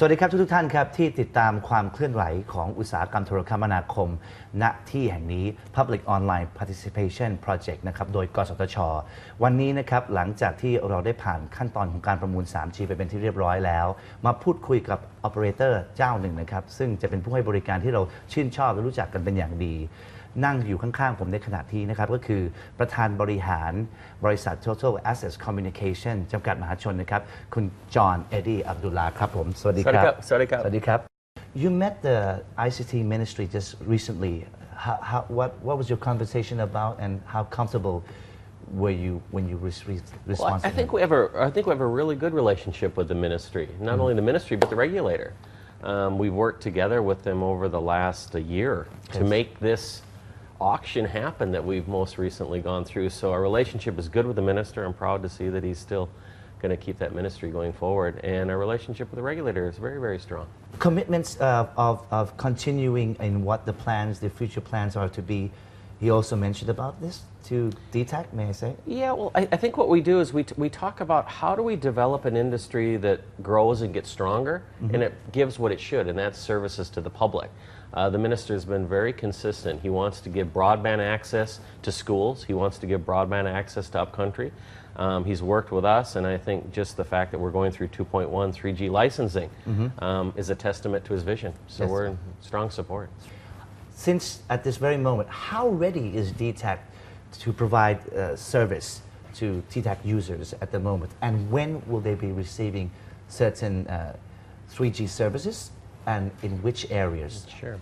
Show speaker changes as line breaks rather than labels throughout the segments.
สวัสดีครับทุกท่านครับที่ติดตามความเคลื่อนไหวของอุตสาหกรรมโทรคมนาคมณที่แห่งนี้ Public Online Participation Project นะครับโดยกสทช.วันนี้นะครับหลังจากที่เราได้ผ่านขั้นตอนของการประมูล 3G ไปเป็นที่เรียบร้อยแล้วมาพูดคุยกับ Operator เจ้าหนึ่งนะครับซึ่งจะเป็นผู้ให้บริการที่เราชื่นชอบและรู้จักกันเป็นอย่างดีนั่งอยู่ข้างๆผมในขณะที่นะครับก็คือประธานบริหารบริษัท Total Access Communication จำกัดมหาชนนะครับคุณ Jon Eddy Abdullah ครับผมสวัสดีครับ
สวัสดีครับ
สวัสดีครับ You met the ICT Ministry just recently. What was your conversation about, and how comfortable were you when you responded?
Well, I think we have a really good relationship with the ministry. Not only the ministry, but the regulator. We've worked together with them over the last year to make this auction happen that we've most recently gone through. So our relationship is good with the minister. I'm proud to see that he's still going to keep that ministry going forward. And our relationship with the regulator is very, very strong.
Commitments of continuing in what the plans, the future plans are to be. He also mentioned about this to Dtac, may I say?
Yeah, well, I think what we do is we talk about how do we develop an industry that grows and gets stronger, and it gives what it should, and that's services to the public. The minister has been very consistent. He wants to give broadband access to schools. He wants to give broadband access to upcountry. He's worked with us, and I think just the fact that we're going through 2.1 3G licensing is a testament to his vision. So we're in strong support.
Since at this very moment, how ready is Dtac to provide service to Dtac users at the moment? And when will they be receiving certain 3G services? And in which areas?
Sure.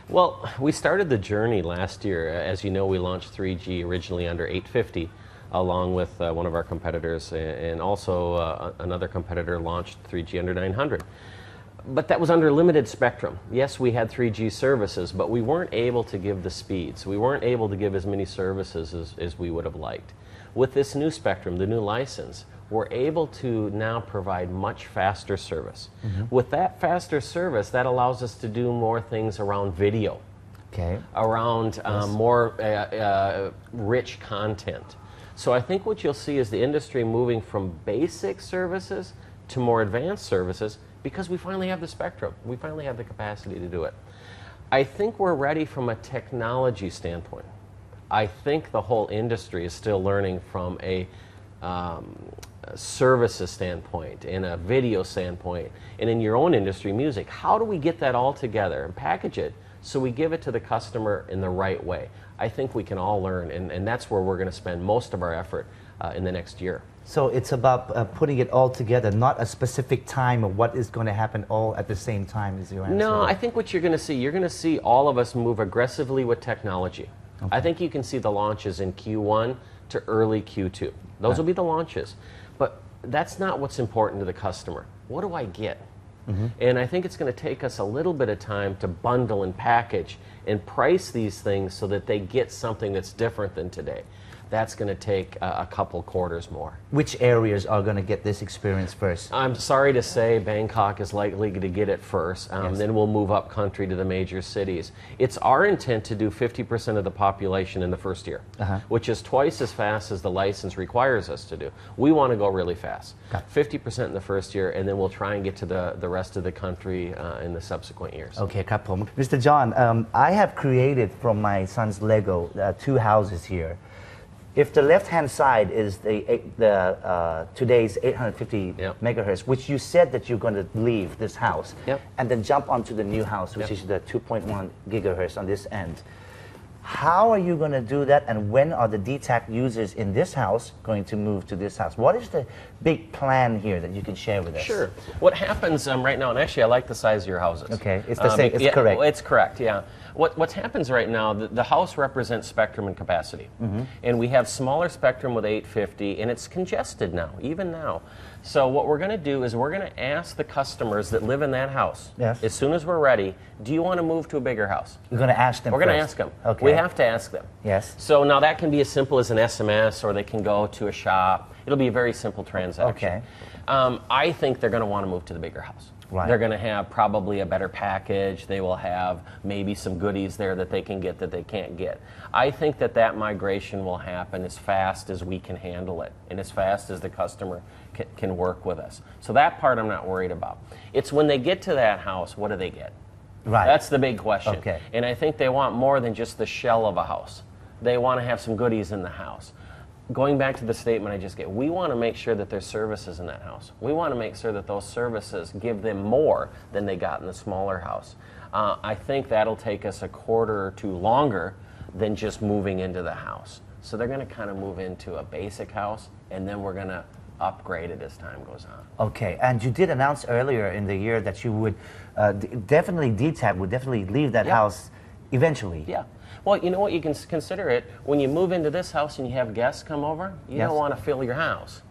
Well, we started the journey last year. As you know, we launched 3G originally under 850, along with one of our competitors, and also another competitor launched 3G under 900. But that was under limited spectrum. Yes, we had 3G services, but we weren't able to give the speeds. We weren't able to give as many services as we would have liked. With this new spectrum, the new license, we're able to now provide much faster service. With that faster service, that allows us to do more things around video, around more rich content. So I think what you'll see is the industry moving from basic services to more advanced services because we finally have the spectrum. We finally have the capacity to do it. I think we're ready from a technology standpoint. I think the whole industry is still learning from a services standpoint, in a video standpoint, and in your own industry, music. How do we get that all together and package it so we give it to the customer in the right way? I think we can all learn, and that's where we're going to spend most of our effort in the next year.
So it's about putting it all together, not a specific time of what is going to happen all at the same time, is your answer?
No, I think what you're going to see all of us move aggressively with technology. I think you can see the launches in Q1 to early Q2. Those will be the launches. But that's not what's important to the customer. What do I get? And I think it's going to take us a little bit of time to bundle and package and price these things so that they get something that's different than today. That's going to take a couple quarters more.
Which areas are going to get this experience first?
I'm sorry to say Bangkok is likely to get it first. Then we'll move up country to the major cities. It's our intent to do 50% of the population in the first year, which is twice as fast as the license requires us to do. We want to go really fast. 50% in the first year, and then we'll try and get to the rest of the country in the subsequent years.
Okay,ครับผม Mr. Jon, I have created from my son's Lego 2 houses here. If the left-hand side is today's 850 megahertz, which you said that you're going to leave this house and then jump onto the new house, which is the 2.1 gigahertz on this end, how are you going to do that, and when are the Dtac users in this house going to move to this house? What is the big plan here that you can share with us?
Sure. What happens right now, and actually I like the size of your houses.
Okay, it's the same, it's correct.
It's correct, yeah. What happens right now, the house represents spectrum and capacity. And we have smaller spectrum with 850, and it's congested now, even now. So what we're going to do is we're going to ask the customers that live in that house, as soon as we're ready, do you want to move to a bigger house?
You're going to ask them
We're going to ask them.
Okay.
We have to ask them.
Yes.
So now that can be as simple as an SMS, or they can go to a shop. It'll be a very simple transaction.
Okay.
I think they're going to want to move to the bigger house.
Right.
They're going to have probably a better package. They will have maybe some goodies there that they can get that they can't get. I think that migration will happen as fast as we can handle it and as fast as the customer can work with us. So that part I'm not worried about. It's when they get to that house, what do they get?
Right.
That's the big question.
Okay.
And I think they want more than just the shell of a house. They want to have some goodies in the house. Going back to the statement I just gave, we want to make sure that there's services in that house. We want to make sure that those services give them more than they got in the smaller house. I think that'll take us a quarter or two longer than just moving into the house. So they're going to kind of move into a basic house, and then we're going to upgrade it as time goes on.
Okay, and you did announce earlier in the year that you would definitely, Dtac would definitely leave that house eventually.
Yeah. Well, you know what, you can consider it, when you move into this house and you have guests come over, you don't want to fill your house.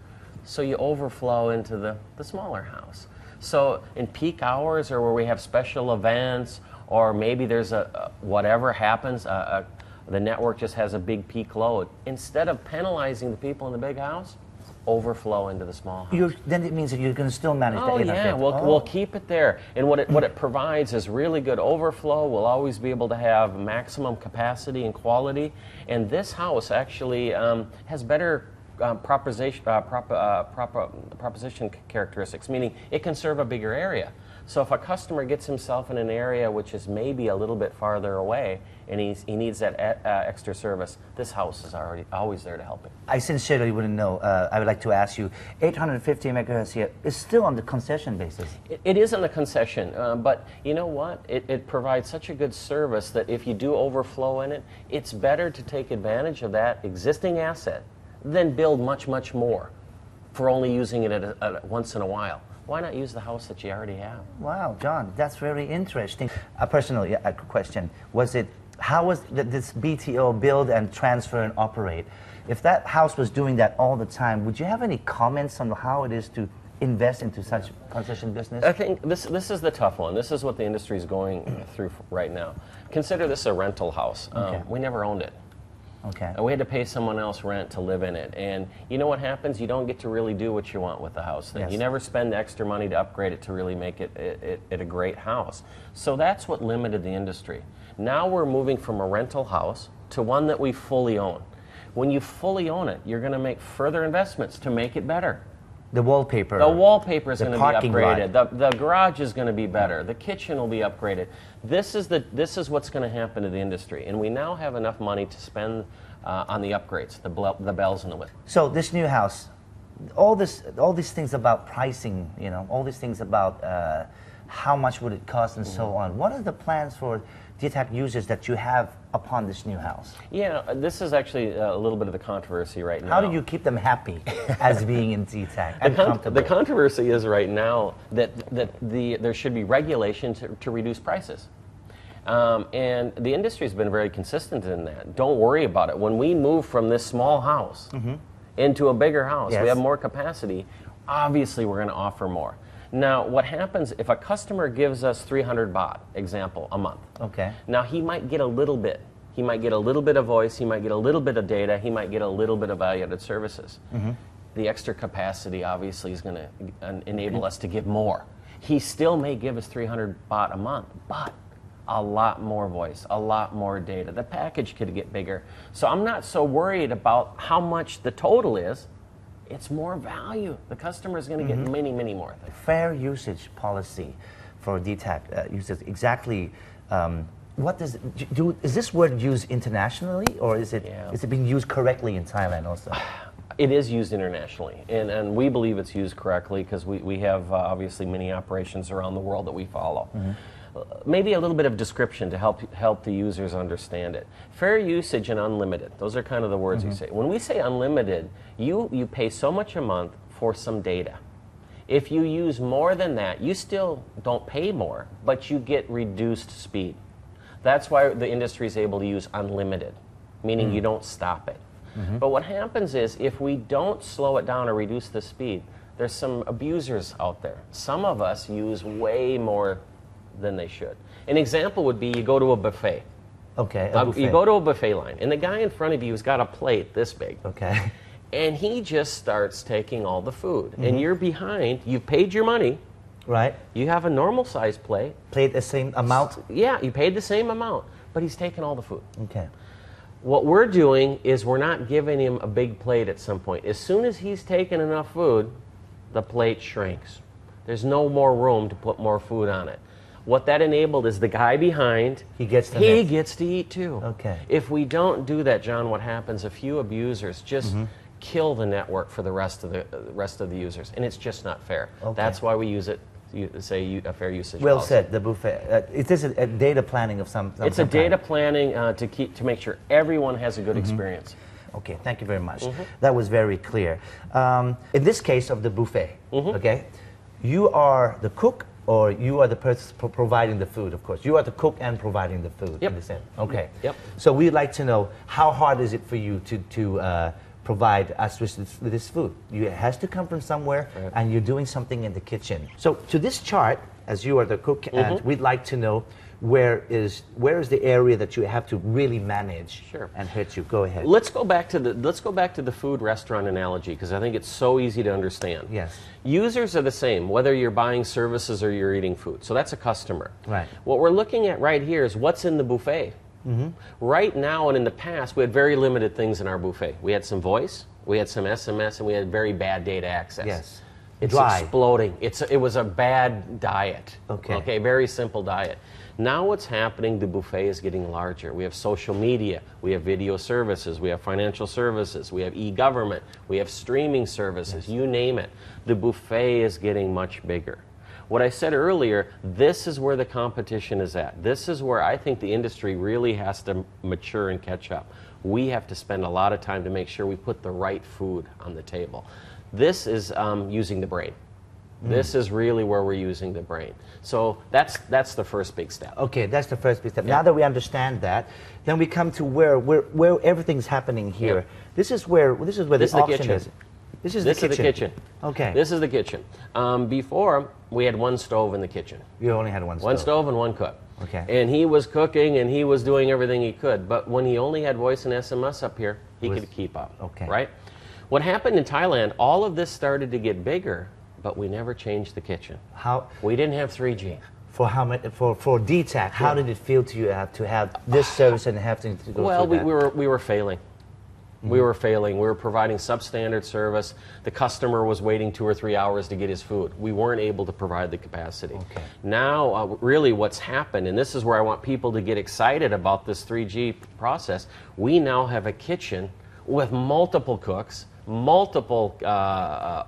So you overflow into the smaller house. So in peak hours or where we have special events, or maybe there's whatever happens, the network just has a big peak load. Instead of penalizing the people in the big house, overflow into the small house.
Then it means that you're going to still manage the 850.
Yeah, we'll keep it there. And what it provides is really good overflow. We'll always be able to have maximum capacity and quality. And this house actually has better proposition characteristics, meaning it can serve a bigger area. So if a customer gets himself in an area which is maybe a little bit farther away and he needs that extra service, this house is always there to help him.
I sincerely wouldn't know. I would like to ask you, 850 megahertz here is still on the concession basis.
It is on the concession, but you know what? It provides such a good service that if you do overflow in it, it's better to take advantage of that existing asset than build much, much more for only using it at once in a while. Why not use the house that you already have?
Wow, John, that's very interesting. Personally, a question. How was this BTO build and transfer and operate? If that house was doing that all the time, would you have any comments on how it is to invest into such concession business?
I think this is the tough one. This is what the industry is going through right now. Consider this a rental house. We never owned it.
Okay.
We had to pay someone else rent to live in it. And you know what happens? You don't get to really do what you want with the house then.
Yes.
You never spend the extra money to upgrade it to really make it a great house. So that's what limited the industry. Now we're moving from a rental house to one that we fully own. When you fully own it, you're going to make further investments to make it better.
The wallpaper.
The wallpaper is going to be
parking
upgraded. The garage is going to be better. The kitchen will be upgraded. This is what's going to happen to the industry, and we now have enough money to spend on the upgrades, the bells and the whistles.
So this new house, all these things about pricing, all these things about how much would it cost and so on. What are the plans for Dtac users that you have upon this new house?
Yeah, this is actually a little bit of the controversy right now.
How do you keep them happy as being in Dtac and comfortable?
The controversy is right now that there should be regulation to reduce prices. And the industry has been very consistent in that. Don't worry about it. When we move from this small house into a bigger house, we have more capacity, obviously we're going to offer more. Now, what happens if a customer gives us 300 baht, example, a month?
Okay.
Now, he might get a little bit. He might get a little bit of voice. He might get a little bit of data. He might get a little bit of value-added services. The extra capacity, obviously, is going to enable us to give more. He still may give us 300 baht a month, but a lot more voice, a lot more data. The package could get bigger. So I'm not so worried about how much the total is. It's more value. The customer is going to get many, many more things.
Fair usage policy for Dtac users. Exactly. What does is this word used internationally, or is it being used correctly in Thailand also?
It is used internationally, and we believe it's used correctly because we have obviously many operations around the world that we follow. Maybe a little bit of description to help the users understand it. Fair usage and unlimited, those are kind of the words you say. When we say unlimited, you pay so much a month for some data. If you use more than that, you still don't pay more, but you get reduced speed. That's why the industry is able to use unlimited, meaning you don't stop it. But what happens is if we don't slow it down or reduce the speed, there's some abusers out there. Some of us use way more than they should. An example would be you go to a buffet.
Okay, a buffet.
You go to a buffet line, and the guy in front of you has got a plate this big.
Okay.
And he just starts taking all the food. And you're behind, you've paid your money,
Right.
You have a normal size plate.
Paid the same amount.
Yeah, you paid the same amount, but he's taking all the food.
Okay.
What we're doing is we're not giving him a big plate at some point. As soon as he's taken enough food, the plate shrinks. There's no more room to put more food on it. What that enabled is the guy behind,
He gets the
he
next.
gets to eat too.
Okay.
If we don't do that, John, what happens? A few abusers just kill the network for the rest of the users, and it's just not fair.
Okay.
That's why we use it. Say a fair usage.
Well
policy.
said. The buffet. It is a data planning of some.
It's a data planning to make sure everyone has a good experience.
Okay, thank you very much. That was very clear. In this case of the buffet, okay, you are the cook or you are the person providing the food, of course. You are the cook and providing the food.
Yep.
In the sense. Okay.
Yep.
So we'd like to know how hard is it for you to provide us with this food? It has to come from somewhere,
Right.
and you're doing something in the kitchen. So to this chart, as you are the cook, and we'd like to know where is the area that you have to really manage
Sure.
and hit you. Go ahead.
Let's go back to the food restaurant analogy because I think it's so easy to understand.
Yes.
Users are the same whether you're buying services or you're eating food. So that's a customer.
Right.
What we're looking at right here is what's in the buffet. Right now and in the past, we had very limited things in our buffet. We had some voice, we had some SMS, and we had very bad data access.
Yes.
It's
Dry.
exploding. It was a bad diet.
Okay.
Okay, very simple diet. Now what's happening, the buffet is getting larger. We have social media, we have video services, we have financial services, we have e-government, we have streaming services, you name it. The buffet is getting much bigger. What I said earlier, this is where the competition is at. This is where I think the industry really has to mature and catch up. We have to spend a lot of time to make sure we put the right food on the table. This is using the brain. This is really where we're using the brain. So that's the first big step.
Okay, that's the first big step. Now that we understand that, then we come to where everything's happening here.
Yeah.
This is where
This
the
is the
auction
kitchen.
is. This is
This
the
is
kitchen.
the kitchen.
Okay.
This is the kitchen. Before, we had one stove in the kitchen.
You only had one stove.
One stove and one cook.
Okay.
And he was cooking and he was doing everything he could. But when he only had voice and SMS up here, he could keep up.
Okay.
Right? What happened in Thailand, all of this started to get bigger, but we never changed the kitchen.
How
We didn't have 3G.
for how much for Dtac? How did it feel to you to have this service and have to go
Well,
through that?
we were failing. We were failing. We were providing substandard service. The customer was waiting 2 or 3 hours to get his food. We weren't able to provide the capacity.
Okay.
Now, really what's happened, and this is where I want people to get excited about this 3G process, we now have a kitchen with multiple cooks, multiple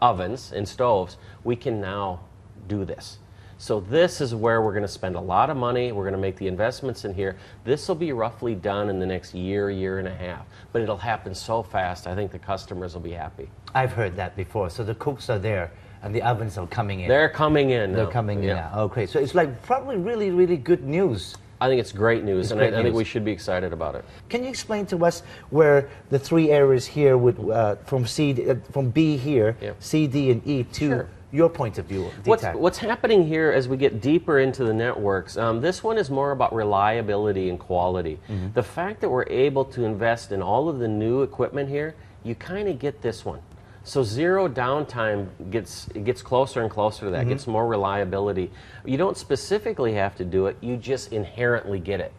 ovens and stoves. We can now do this. So this is where we're going to spend a lot of money. We're going to make the investments in here. This will be roughly done in the next year and a half. But it'll happen so fast, I think the customers will be happy.
I've heard that before. So the cooks are there and the ovens are coming in.
They're coming in
They're
now.
coming in
Yeah.
now. Oh, great. So it's like probably really, really good news.
I think it's great news,
It's
and
great
I think
news.
we should be excited about it.
Can you explain to us where the three areas here would from B here,
Yeah.
C, D, and E to
Sure.
your point of view? Dtac?
What's happening here as we get deeper into the networks, this one is more about reliability and quality. The fact that we're able to invest in all of the new equipment here, you kind of get this one. So zero downtime gets closer and closer to that, gets more reliability. You don't specifically have to do it, you just inherently get it.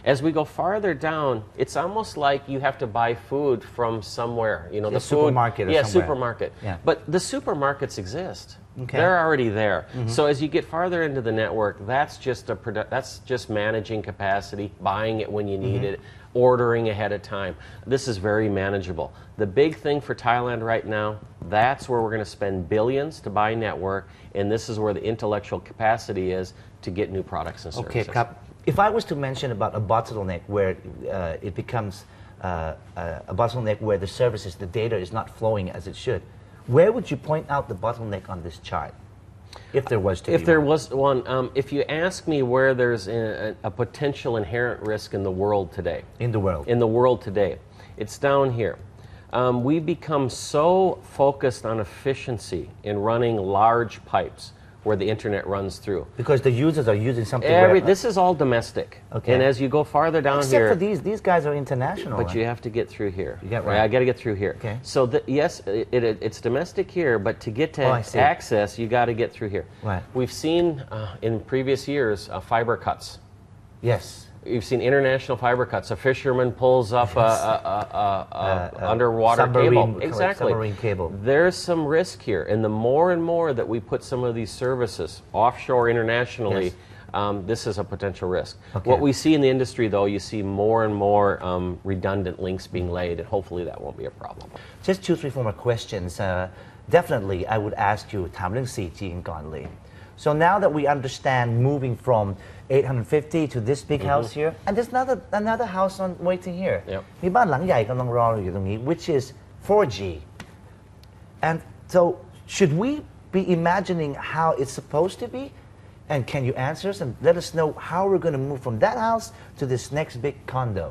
As we go farther down, it's almost like you have to buy food from somewhere. You know,
A
the
supermarket or
yeah,
somewhere.
supermarket.
Yeah.
But the supermarkets exist.
Okay.
They're already there. So as you get farther into the network, that's just managing capacity, buying it when you need it, ordering ahead of time. This is very manageable. The big thing for Thailand right now, that's where we're going to spend billions to buy network, and this is where the intellectual capacity is to get new products and services.
Okay, Kap. If I was to mention about a bottleneck where it becomes a bottleneck where the services, the data is not flowing as it should, where would you point out the bottleneck on this chart? If there was to
If
be
there
one.
was one, if you ask me where there's a potential inherent risk in the world today,
In the world.
it's down here. We become so focused on efficiency in running large pipes. where the internet runs through.
Because the users are using something.
This is all domestic.
Okay.
And as you go farther down
Except
here,
for these guys are international.
but you have to get through here.
Right.
I got to get through here.
Okay.
So yes, it's domestic here, but to get to access, you got to get through here.
Right.
We've seen in previous years fiber cuts.
Yes.
You've seen international fiber cuts. A fisherman pulls up underwater cable. Exactly.
Submarine cable.
There's some risk here, and the more and more that we put some of these services offshore internationally, this is a potential risk.
Okay.
What we see in the industry, though, you see more and more redundant links being laid, and hopefully that won't be a problem.
Just 2, 3, 4 more questions. Definitely, I would ask you ถามเรื่อง 4G ก่อนเลย So now that we understand moving from 850 to this big house here, and there's another house on waiting here.
Yep.
มีบ้านหลังใหญ่กำลังรออยู่ตรงนี้ which is 4G. And so should we be imagining how it's supposed to be? And can you answer us and let us know how we're going to move from that house to this next big condo?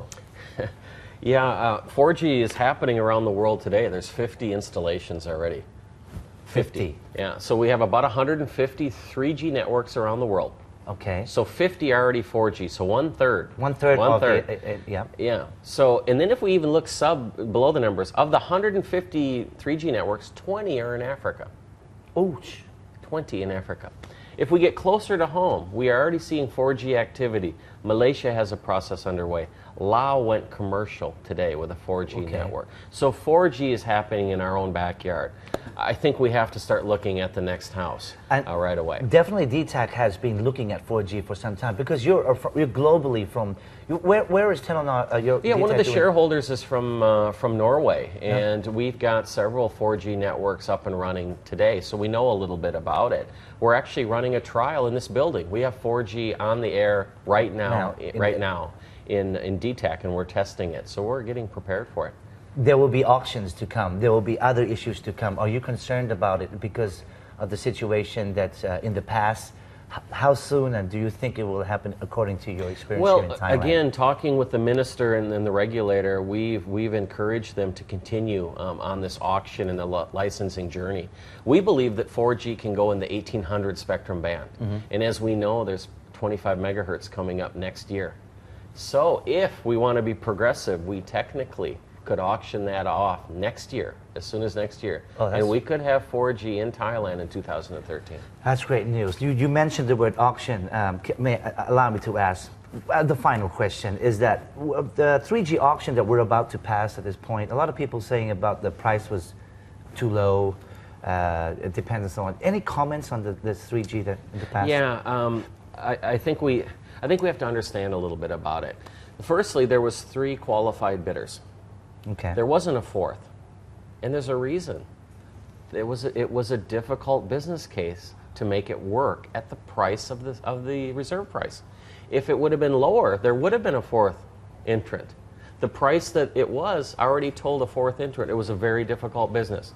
Yeah, 4G is happening around the world today. There's 50 installations already.
50.
Yeah, so we have about 150 3G networks around the world.
Okay.
So 50 are already 4G, so one third.
One third. Yeah.
Yeah. So, and then if we even look below the numbers, of the 150 3G networks, 20 are in Africa.
Ouch.
20 in Africa. If we get closer to home, we are already seeing 4G activity. Malaysia has a process underway. Laos went commercial today with a 4G network. So 4G is happening in our own backyard. I think we have to start looking at the next house right away.
Definitely Dtac has been looking at 4G for some time because you're globally from, where is Telenor?
Yeah, one of the shareholders is from Norway, and we've got several 4G networks up and running today, so we know a little bit about it. We're actually running a trial in this building. We have 4G on the air right now in Dtac, and we're testing it, so we're getting prepared for it.
There will be auctions to come. There will be other issues to come. Are you concerned about it because of the situation that's in the past? How soon, and do you think it will happen according to your experience here in Thailand?
Well, again, talking with the minister and the regulator, we've encouraged them to continue on this auction and the licensing journey. We believe that 4G can go in the 1800 spectrum band. And as we know, there's 25 megahertz coming up next year. So if we want to be progressive, we technically could auction that off next year, as soon as next year. And we could have 4G in Thailand in 2013.
That's great news. You mentioned the word auction. Allow me to ask. The final question is that the 3G auction that we're about to pass at this point, a lot of people saying about the price was too low. It depends and so on. Any comments on the 3G that in the past?
Yeah, I think we have to understand a little bit about it. Firstly, there was 3 qualified bidders.
Okay.
There wasn't a 4th, and there's a reason. It was a difficult business case to make it work at the price of the reserve price. If it would have been lower, there would have been a 4th entrant. The price that it was already told a 4th entrant. It was a very difficult business.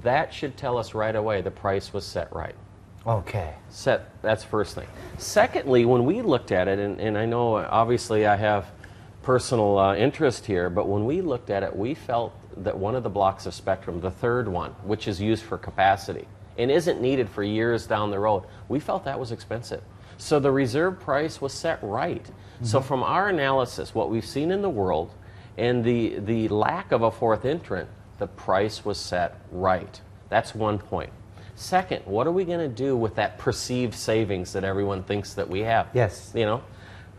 That should tell us right away the price was set right.
Okay.
That's first thing. Secondly, when we looked at it, and I know obviously I have personal interest here, but when we looked at it, we felt that one of the blocks of spectrum, the 3rd one, which is used for capacity and isn't needed for years down the road, we felt that was expensive. So the reserve price was set right. So from our analysis, what we've seen in the world and the lack of a 4th entrant, the price was set right. That's one point. Second, what are we going to do with that perceived savings that everyone thinks that we have?
Yes.
You know?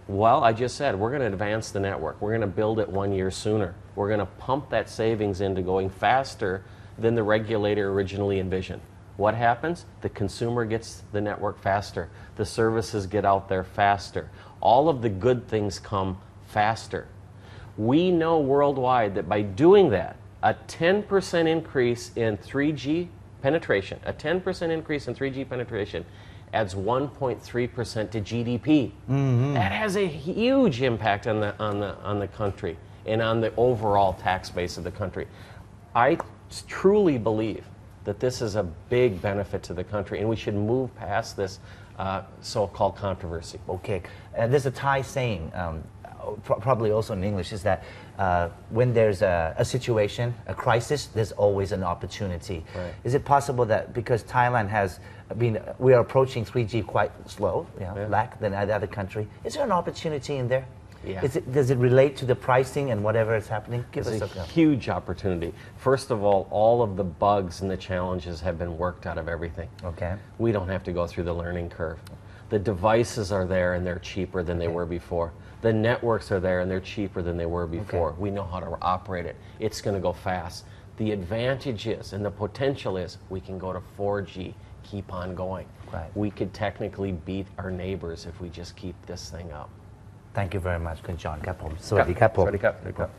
Well, I just said, we're going to advance the network. We're going to build it 1 year sooner. We're going to pump that savings into going faster than the regulator originally envisioned. What happens? The consumer gets the network faster. The services get out there faster. All of the good things come faster. We know worldwide that by doing that, a 10% increase in 3G penetration, adds 1.3% to GDP. That has a huge impact on the country and on the overall tax base of the country. I truly believe that this is a big benefit to the country, and we should move past this so-called controversy.
Okay, there's a Thai saying, probably also in English, is that when there's a situation, a crisis, there's always an opportunity.
Right.
Is it possible that because Thailand has been, we are approaching 3G quite slow, lack than other country, is there an opportunity in there?
Yeah.
Does it relate to the pricing and whatever is happening? Give
It's
us
a huge opportunity. First of all of the bugs and the challenges have been worked out of everything.
Okay.
We don't have to go through the learning curve. The devices are there and they're cheaper than they were before. The networks are there and they're cheaper than they were before. We know how to operate it. It's going to go fast. The advantage is, and the potential is, we can go to 4G, keep on going.
Right.
We could technically beat our neighbors if we just keep this thing up.
Thank you very much คุณจอห์นครับผมสวัสดีครับผม
สวัสดีครับ